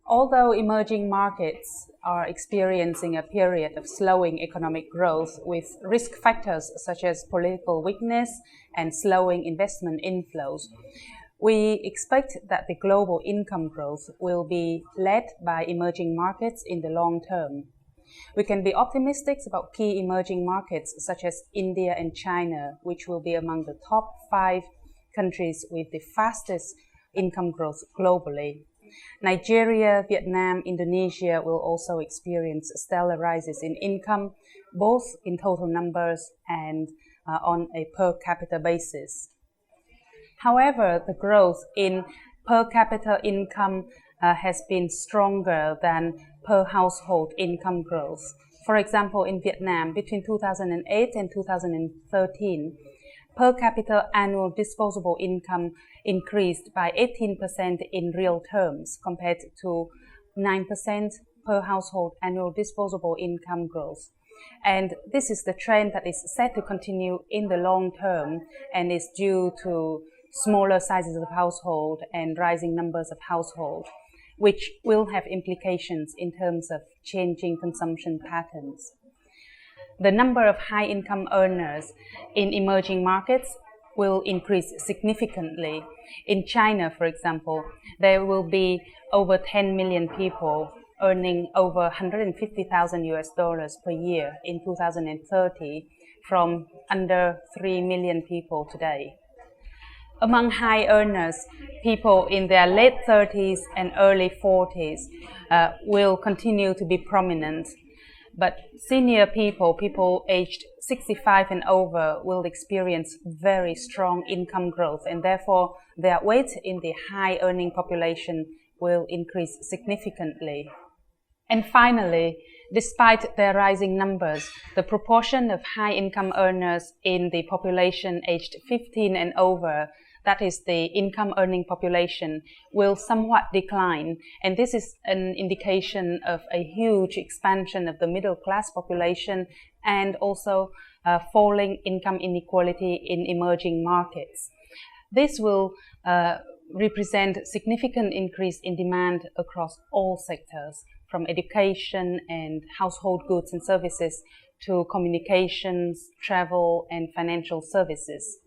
Although emerging markets are experiencing a period of slowing economic growth with risk factors such as political weakness and slowing investment inflows, we expect that the global income growth will be led by emerging markets in the long term. We can be optimistic about key emerging markets such as India and China, which will be among the top 5 countries with the fastest income growth globally. Nigeria, Vietnam, Indonesia will also experience stellar rises in income, both in total numbers and on a per capita basis. However, the growth in per capita income has been stronger than per household income growth. For example, in Vietnam, between 2008 and 2013, per capita annual disposable income increased by 18% in real terms compared to 9% per household annual disposable income growth. And this is the trend that is set to continue in the long term and is due to smaller sizes of household and rising numbers of households, which will have implications in terms of changing consumption patterns. The number of high-income earners in emerging markets will increase significantly. In China, for example, there will be over 10 million people earning over $150,000 per year in 2030 from under 3 million people today. Among high earners, people in their late 30s and early 40s will continue to be prominent. But senior people aged 65 and over, will experience very strong income growth, and therefore their weight in the high earning population will increase significantly. And finally, despite their rising numbers, the proportion of high income earners in the population aged 15 and over, that is the income earning population, will somewhat decline. And this is an indication of a huge expansion of the middle class population and also falling income inequality in emerging markets. This will represent significant increase in demand across all sectors, from education and household goods and services to communications, travel, and financial services.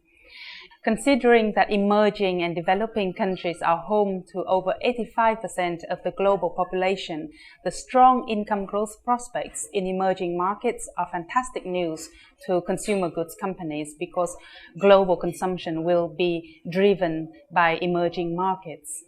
Considering that emerging and developing countries are home to over 85% of the global population, the strong income growth prospects in emerging markets are fantastic news to consumer goods companies because global consumption will be driven by emerging markets.